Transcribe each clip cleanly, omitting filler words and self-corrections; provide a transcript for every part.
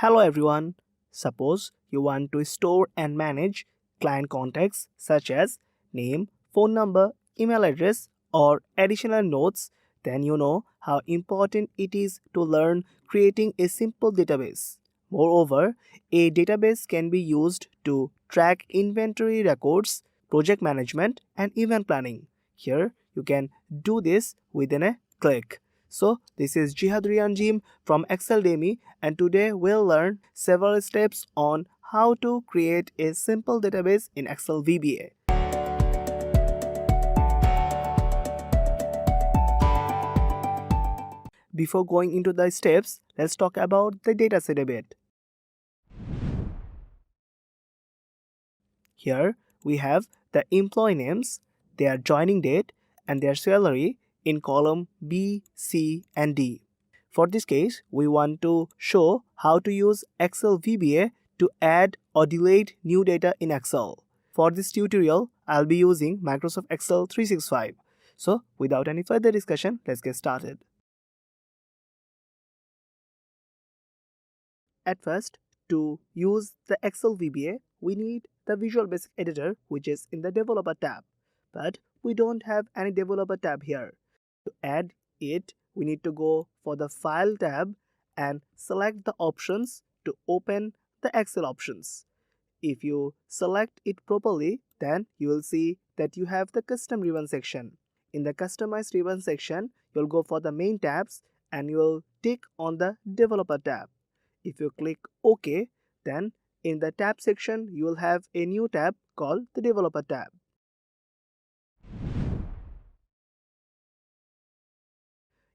Hello everyone. Suppose you want to store and manage client contacts such as name, phone number, email address, or additional notes, then you know how important it is to learn creating a simple database. Moreover, a database can be used to track inventory records, project management, and event planning. Here, you can do this within a click. So, this is Zehad Rian from Excel VBA, and today we'll learn several steps on how to create a simple database in Excel VBA. Before going into the steps, let's talk about the dataset a bit. Here we have the employee names, their joining date, and their salary in column B, C, and D. For this case, we want to show how to use Excel VBA to add or delete new data in Excel. For this tutorial, I'll be using Microsoft Excel 365. So, without any further discussion, let's get started. At first, to use the Excel VBA, we need the Visual Basic Editor, which is in the Developer tab. But we don't have any Developer tab here. To add it, we need to go for the File tab and select the options to open the Excel options. If you select it properly, then you will see that you have the Custom Ribbon section. In the Customized Ribbon section, you'll go for the main tabs and you will tick on the Developer tab. If you click OK, then in the tab section, you will have a new tab called the Developer tab.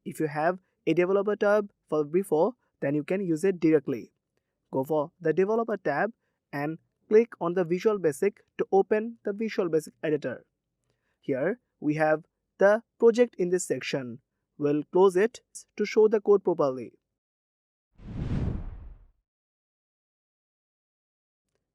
If you have a Developer tab for before, then you can use it directly. Go for the Developer tab and click on the Visual Basic to open the Visual Basic Editor. Here we have the project in this section. We'll close it to show the code properly.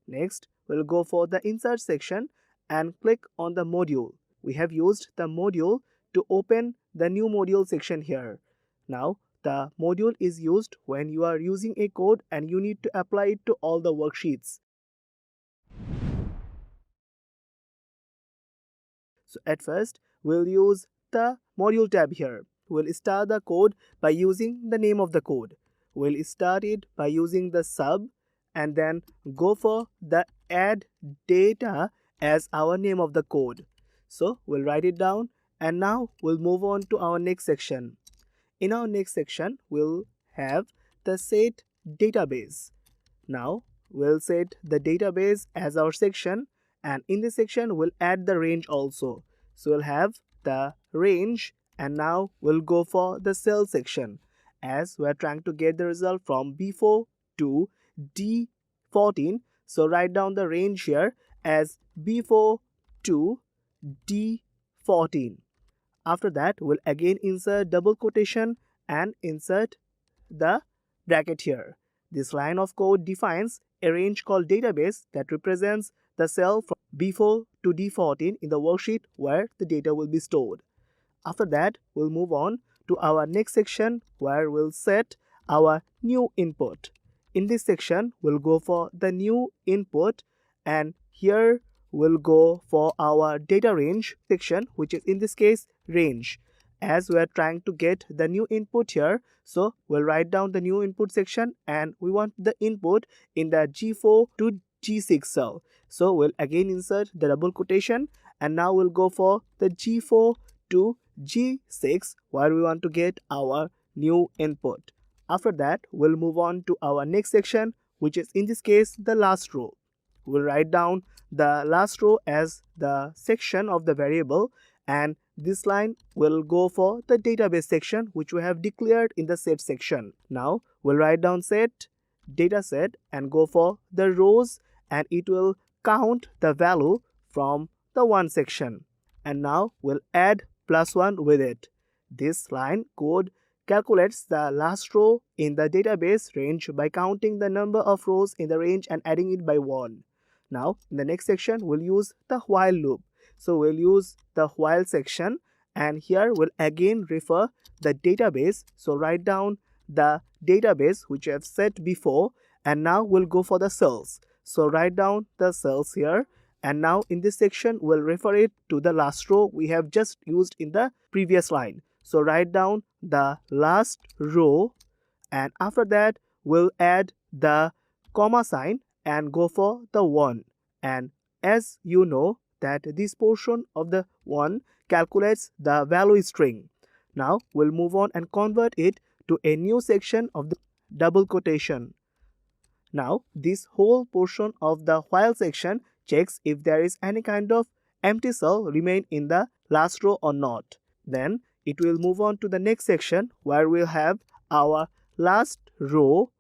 Next, we'll go for the Insert section and click on the module. We have used the module to open the new module section here. Now, the module is used when you are using a code and you need to apply it to all the worksheets. So at first, we'll use the module tab here. We'll start the code by using the name of the code. We'll start it by using the sub and then go for the add data as our name of the code. So we'll write it down and now we'll move on to our next section. In our next section, we'll have the set database. Now we'll set the database as our section, and in this section we'll add the range also. So we'll have the range, and now we'll go for the cell section as we're trying to get the result from B4 to D14. So write down the range here as B4 to D14. After that, we'll again insert double quotation and insert the bracket here. This line of code defines a range called database that represents the cell from B4 to D14 in the worksheet where the data will be stored. After that, we'll move on to our next section where we'll set our new input. In this section, we'll go for the new input, and here we'll go for our data range section, which is in this case range, as we're trying to get the new input here. So we'll write down the new input section and we want the input in the G4 to G6 cell. So we'll again insert the double quotation and now we'll go for the G4 to G6 where we want to get our new input. After that, we'll move on to our next section, which is in this case the last row. We'll write down the last row as the section of the variable, and this line will go for the database section which we have declared in the set section. Now we'll write down set dataset and go for the rows, and it will count the value from the one section. And now we'll add +1 with it. This line code calculates the last row in the database range by counting the number of rows in the range and adding it by 1. Now, in the next section, we'll use the while loop. So, we'll use the while section, and here we'll again refer the database. So, write down the database which I have set before and now we'll go for the cells. So write down the cells here, and now in this section we'll refer it to the last row we have just used in the previous line. So write down the last row, and after that we'll add the comma sign and go for the 1. And as you know that this portion of the 1 calculates the value string. Now we'll move on and convert it to a new section of the double quotation. Now this whole portion of the while section checks if there is any kind of empty cell remain in the last row or not. Then it will move on to the next section where we'll have our last row,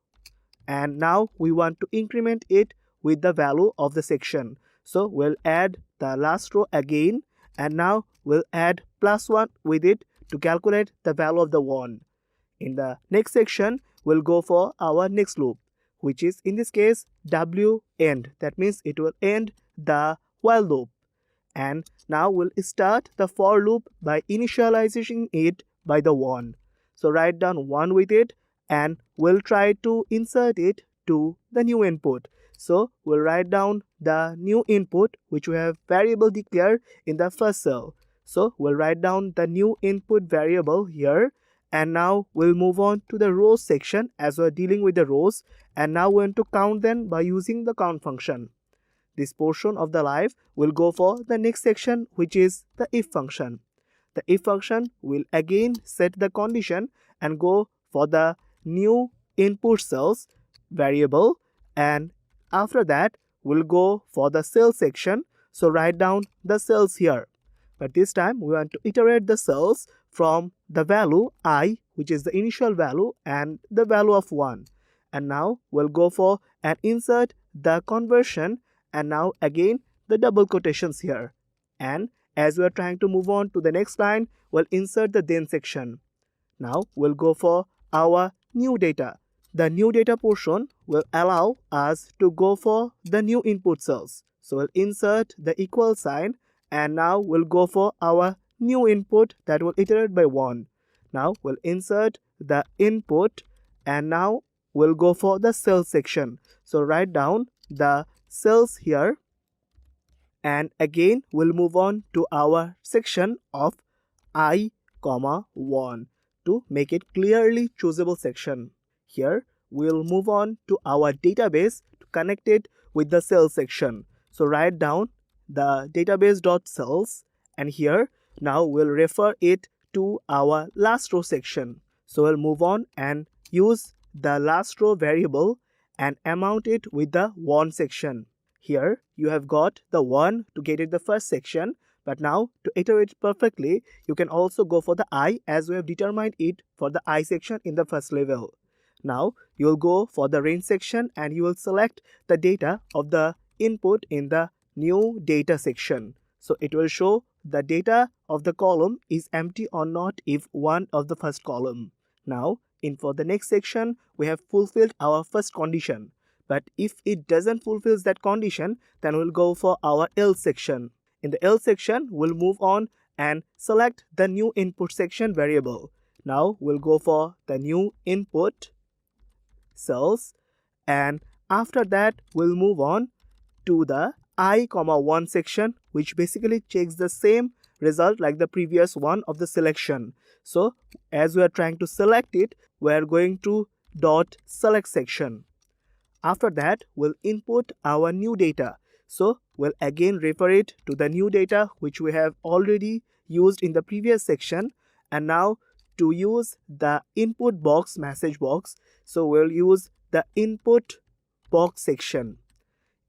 and now we want to increment it with the value of the section. So we'll add the last row again, and now we'll add +1 with it to calculate the value of the 1. In the next section we'll go for our next loop, which is in this case W end. That means it will end the while loop. And now we'll start the for loop by initializing it by the 1. So write down 1 with it, and we'll try to insert it to the new input. So we'll write down the new input which we have variable declared in the first cell. So we'll write down the new input variable here, and now we'll move on to the rows section as we're dealing with the rows, and now we're going to count them by using the count function. This portion of the life will go for the next section, which is the if function. The if function will again set the condition and go for the new input cells variable, and after that we'll go for the cell section. So write down the cells here, but this time we want to iterate the cells from the value I, which is the initial value, and the value of 1. And now we'll go for and insert the conversion, and now again the double quotations here. And as we are trying to move on to the next line, we'll insert the then section. Now we'll go for our new data. The new data portion will allow us to go for the new input cells. So we'll insert the equal sign, and now we'll go for our new input that will iterate by 1. Now we'll insert the input, and now we'll go for the cell section. So write down the cells here, and again we'll move on to our section of I, 1 to make it clearly choosable section. Here we'll move on to our database to connect it with the cell section. So write down the database.cells, and here now we'll refer it to our last row section. So we'll move on and use the last row variable and amount it with the 1 section. Here you have got the 1 to get it the first section, but now to iterate perfectly you can also go for the I, as we have determined it for the I section in the first level. Now you will go for the range section, and you will select the data of the input in the new data section. So it will show the data of the column is empty or not if one of the first column. Now for the next section we have fulfilled our first condition, but if it doesn't fulfill that condition, then we'll go for our else section. In the else section we'll move on and select the new input section variable. Now we'll go for the new input cells, and after that we'll move on to the I, 1 section, which basically checks the same result like the previous one of the selection. So as we are trying to select it, we are going to dot select section. After that we'll input our new data. So we'll again refer it to the new data which we have already used in the previous section, and now to use the input box message box, so we'll use the input box section.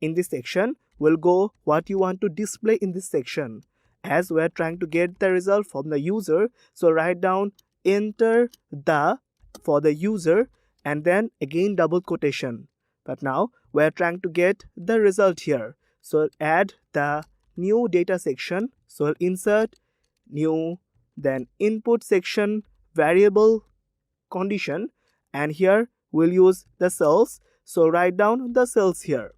In this section we'll go what you want to display in this section. As we are trying to get the result from the user, so write down enter the for the user, and then again double quotation. But now we are trying to get the result here, so add the new data section. So insert new, then input section variable condition, and here we'll use the cells. So write down the cells here.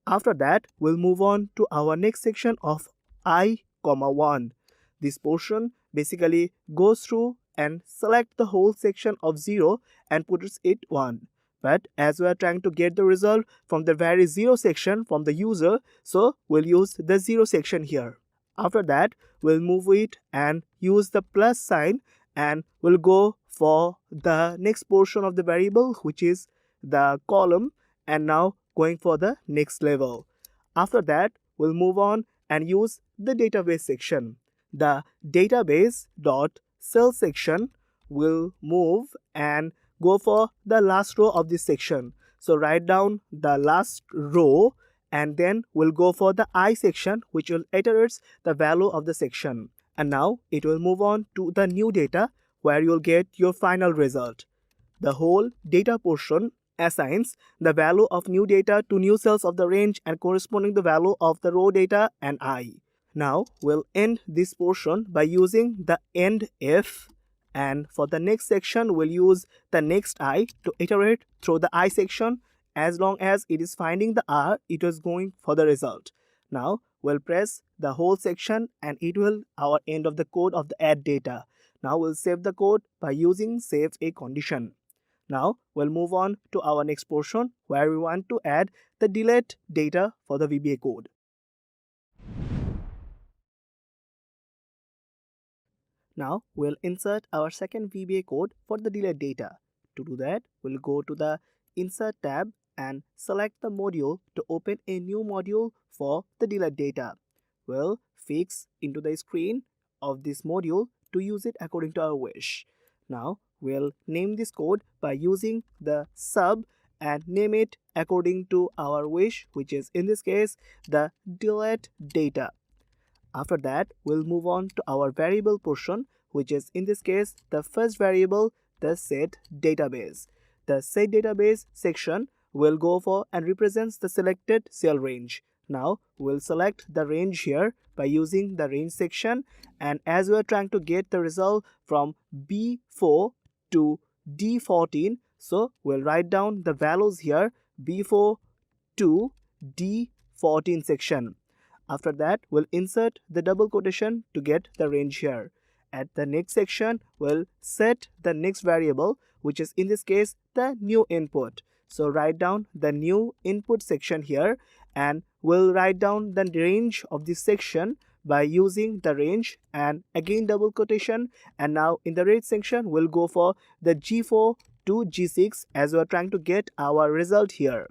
After that we'll move on to our next section of I, 1. This portion basically goes through and select the whole section of 0 and puts it 1. but as we are trying to get the result from the very zero section from the user, so we'll use the zero section here. After that, we'll move it and use the plus sign, and we'll go for the next portion of the variable, which is the column, and now going for the next level. After that, we'll move on and use the database section. The database dot cell section will move and go for the last row of this section. So write down the last row, and then we'll go for the I section, which will iterate the value of the section. And now it will move on to the new data, where you'll get your final result. The whole data portion assigns the value of new data to new cells of the range and corresponding the value of the row data and I. Now we'll end this portion by using the end if, and for the next section we'll use the next I to iterate through the I section. As long as it is finding the R, it is going for the result. Now we'll press the whole section and it will our end of the code of the add data. Now we'll save the code by using save a condition. Now we'll move on to our next portion, where we want to add the delete data for the VBA code. Now we'll insert our second VBA code for the delete data. To do that, we'll go to the Insert tab and select the module to open a new module for the delete data. We'll fix into the screen of this module to use it according to our wish. Now we'll name this code by using the sub and name it according to our wish, which is in this case the delete data. After that, we'll move on to our variable portion, which is in this case the first variable, the set database. The set database section will go for and represents the selected cell range. Now we'll select the range here by using the range section, and as we are trying to get the result from B4 to D14, so we'll write down the values here, B4 to D14 section. After that, we'll insert the double quotation to get the range here. At the next section, we'll set the next variable, which is in this case the new input. So write down the new input section here, and we'll write down the range of this section by using the range and again double quotation. And now in the range section, we'll go for the G4 to G6 as we're trying to get our result here.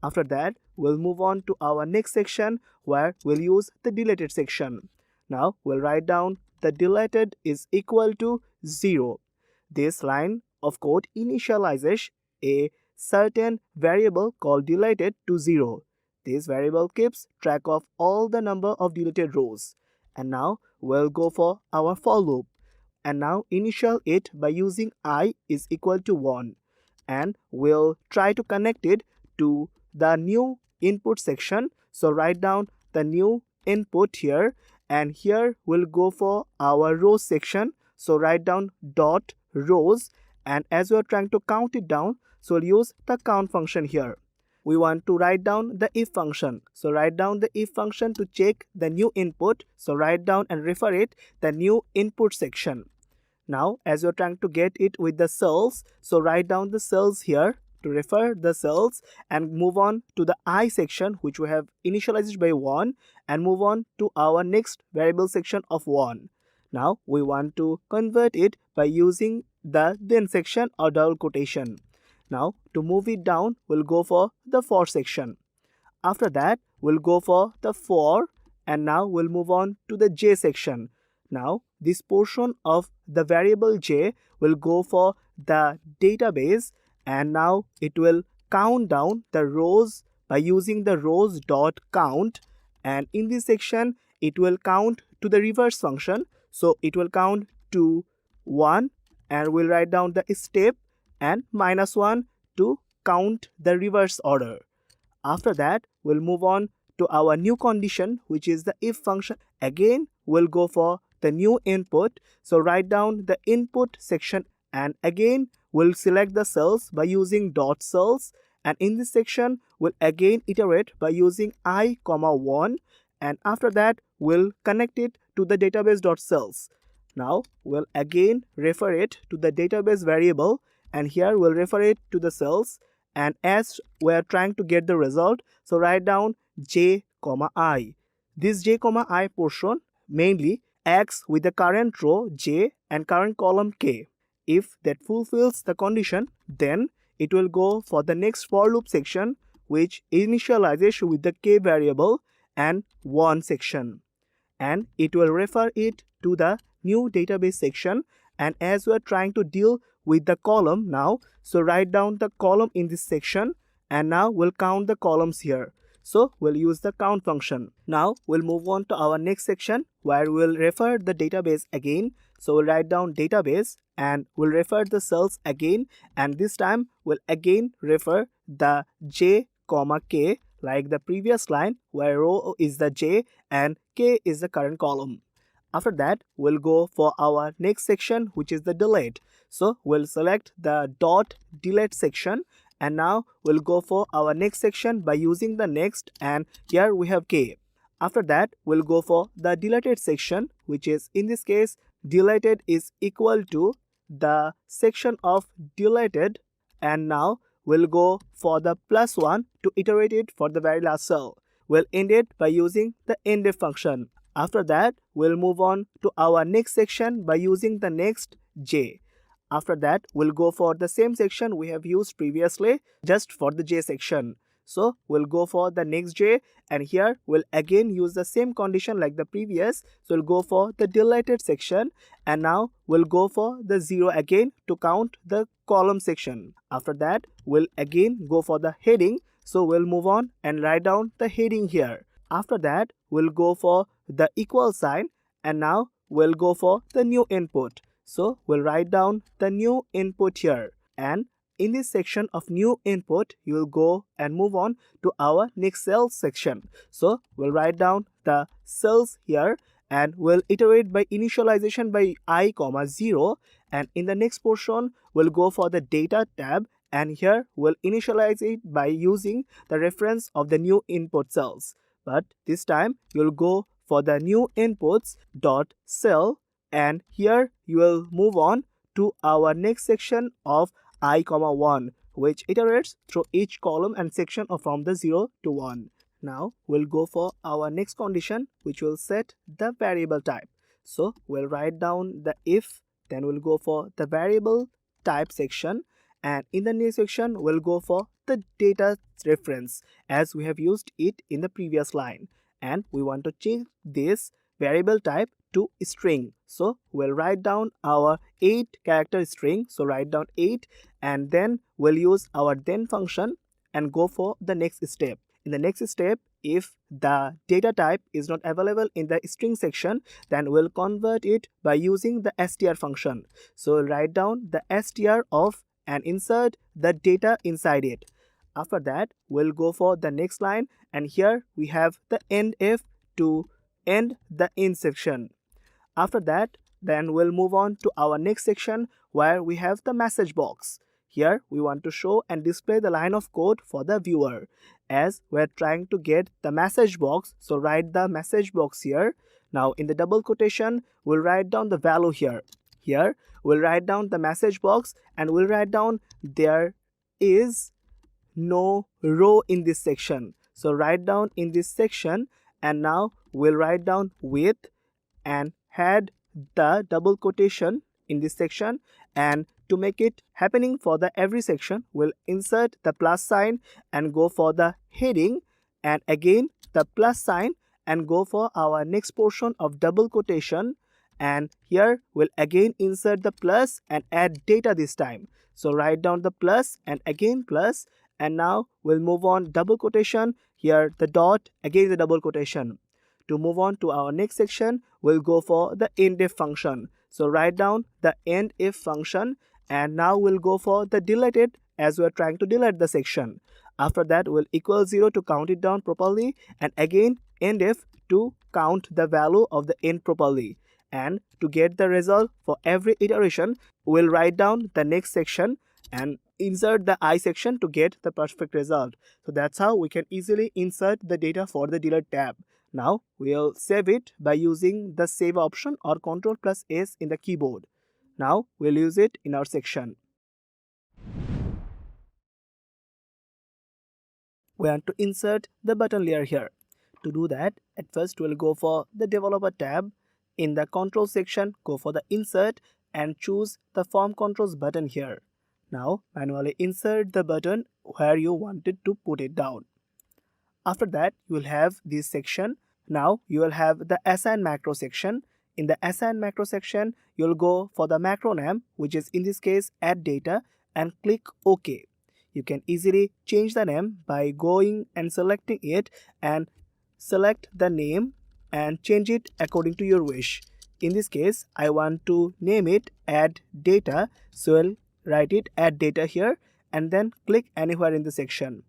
After that, we'll move on to our next section, where we'll use the deleted section. Now we'll write down the deleted is equal to 0. This line of code initializes a certain variable called deleted to 0. This variable keeps track of all the number of deleted rows. And now we'll go for our for loop, and now initial it by using I is equal to 1, and we'll try to connect it to the new input section. So write down the new input here, and here we'll go for our rows section. So write down dot rows, and as we're trying to count it down, so we'll use the count function here. We want to write down the if function. So write down the if function to check the new input. So write down and refer it the new input section. Now as you're trying to get it with the cells, so write down the cells here to refer the cells, and move on to the I section, which we have initialized by 1, and move on to our next variable section of 1. Now we want to convert it by using the then section or double quotation. Now to move it down, we'll go for the for section. After that, we'll go for the for, and now we'll move on to the j section. Now this portion of the variable j will go for the database, and now it will count down the rows by using the rows dot count, and in this section it will count to the reverse function. So it will count to 1, and we'll write down the step and -1 to count the reverse order. After that, we'll move on to our new condition, which is the if function. Again, we'll go for the new input. So write down the input section, and again we'll select the cells by using dot cells, and in this section we'll again iterate by using I, 1, and after that we'll connect it to the database dot cells. Now we'll again refer it to the database variable, and here we'll refer it to the cells, and as we are trying to get the result, so write down j comma I. This j comma I portion mainly acts with the current row j and current column k. If that fulfills the condition, then it will go for the next for loop section, which initializes with the k variable and 1 section, and it will refer it to the new database section. And as we are trying to deal with the column now, so write down the column in this section, and now we'll count the columns here. So we'll use the count function. Now we'll move on to our next section where we'll refer the database again. So we'll write down database and we'll refer the cells again, and this time we'll again refer the j comma k like the previous line where row is the j and k is the current column. After that, we'll go for our next section, which is the delete. So we'll select the dot delete section, and now we'll go for our next section by using the next, and here we have k. After that, we'll go for the deleted section, which is in this case deleted is equal to the section of deleted, and now we'll go for the +1 to iterate it for the very last cell. We'll end it by using the endif function. After that, we'll move on to our next section by using the next j. After that, we'll go for the same section we have used previously just for the j section. So we'll go for the next j, and here we'll again use the same condition like the previous. So we'll go for the deleted section, and now we'll go for the 0 again to count the column section. After that, we'll again go for the heading. So we'll move on and write down the heading here. After that, we'll go for the equal sign, and now we'll go for the new input. So we'll write down the new input here, and in this section of new input, you will go and move on to our next cell section. So we'll write down the cells here, and we'll iterate by initialization by I comma 0, and in the next portion we'll go for the data tab, and here we'll initialize it by using the reference of the new input cells. But this time you'll go for the new inputs dot cell, and here you will move on to our next section of I comma 1, which iterates through each column and section from the 0 to 1. Now we'll go for our next condition, which will set the variable type. So we'll write down the if, then we'll go for the variable type section, and in the next section we'll go for the data reference as we have used it in the previous line, and we want to change this variable type to string. So we'll write down our 8 character string. So write down 8, and then we'll use our then function and go for the next step. In the next step, if the data type is not available in the string section, then we'll convert it by using the str function. So we'll write down the str of and insert the data inside it. After that, we'll go for the next line, and here we have the endif to end the in section. After that, then we'll move on to our next section where we have the message box. Here we want to show and display the line of code for the viewer. As we're trying to get the message box, so write the message box here. Now in the double quotation, we'll write down the value here. Here we'll write down the message box, and we'll write down there is no row in this section. So write down in this section, and now we'll write down with and had the double quotation in this section, and to make it happening for the every section, we'll insert the plus sign and go for the heading, and again the plus sign and go for our next portion of double quotation, and here we'll again insert the plus and add data this time. So write down the plus and again plus, and now we'll move on double quotation, here the dot, again the double quotation. To move on to our next section, we'll go for the endif function. So write down the endif function, and now we'll go for the deleted as we're trying to delete the section. After that, we'll equal 0 to count it down properly, and again endif to count the value of the end properly. And to get the result for every iteration, we'll write down the next section and insert the I section to get the perfect result. So that's how we can easily insert the data for the delete tab. Now we'll save it by using the save option or Ctrl+S in the keyboard. Now we'll use it in our section. we want to insert the button layer here. To do that, at first we'll go for the developer tab. In the control section, go for the insert and choose the form controls button here. Now manually insert the button where you wanted to put it down. After that, you will have this section. Now you will have the assign macro section. In the assign macro section, you'll go for the macro name, which is in this case add data, and click OK. You can easily change the name by going and selecting it and select the name and change it according to your wish. In this case, I want to name it add data, so I'll write it add data here and then click anywhere in the section.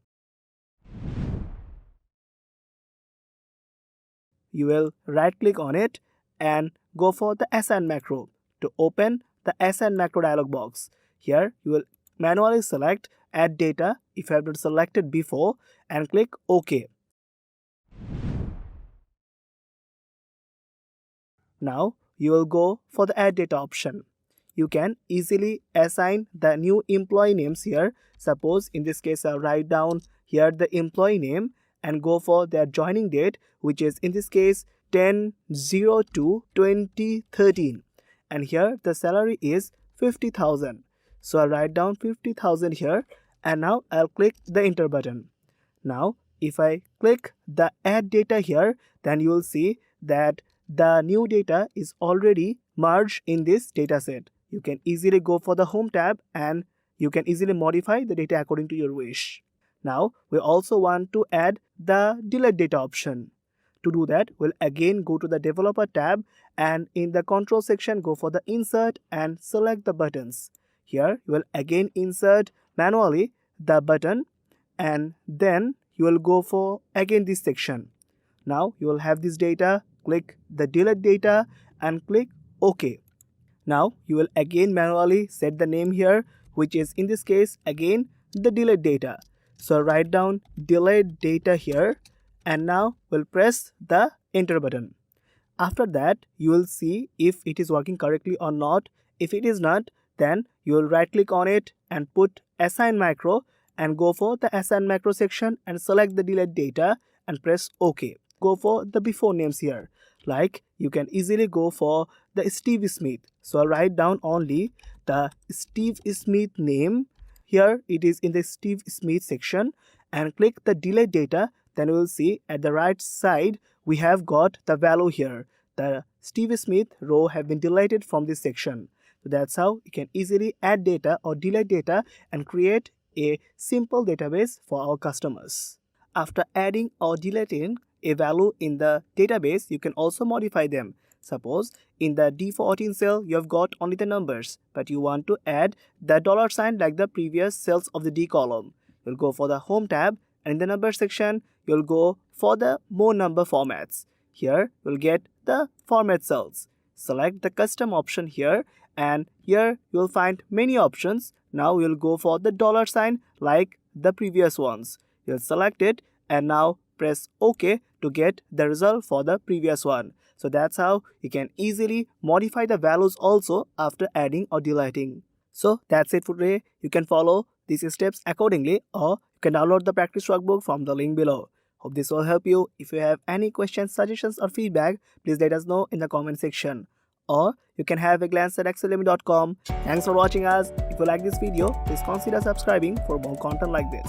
You will right click on it and go for the assign macro to open the assign macro dialog box. Here you will manually select add data if you have not selected before and click OK. Now you will go for the add data option. You can easily assign the new employee names here. Suppose in this case I'll write down here the employee name and go for their joining date, which is in this case 10/02/2013, and here the salary is 50,000. So I'll write down 50,000 here and now I'll click the enter button. Now if I click the add data here, then you will see that the new data is already merged in this data set. You can easily go for the home tab and you can easily modify the data according to your wish. Now we also want to add the delete data option. To do that, we'll again go to the developer tab and in the control section go for the insert and select the buttons. Here you will again insert manually the button and then you will go for again this section. Now you will have this data, click the delete data and click OK. Now you will again manually set the name here, which is in this case again the delete data. So write down delete data here and now we'll press the enter button. After that, you will see if it is working correctly or not. If it is not, then you will right click on it and put assign macro and go for the assign macro section and select the delete data and press OK. Go for the before names here. Like you can easily go for the Steve Smith. So I'll write down only the Steve Smith name. Here it is in the Steve Smith section and click the delete data. Then you will see at the right side we have got the value here. The Steve Smith row have been deleted from this section. So that's how you can easily add data or delete data and create a simple database for our customers. After adding or deleting a value in the database, you can also modify them. Suppose in the D14 cell you have got only the numbers, but you want to add the dollar sign like the previous cells of the D column. You'll go for the home tab and in the number section you'll go for the more number formats. Here you'll get the format cells. Select the custom option here and here you'll find many options. Now you'll go for the dollar sign like the previous ones. You'll select it and now press OK to get the result for the previous one. So that's how you can easily modify the values also after adding or deleting. So that's it for today. You can follow these steps accordingly or you can download the practice workbook from the link below. Hope this will help you. If you have any questions, suggestions or feedback, please let us know in the comment section. Or you can have a glance at excelvba.com. Thanks for watching us. If you like this video, please consider subscribing for more content like this.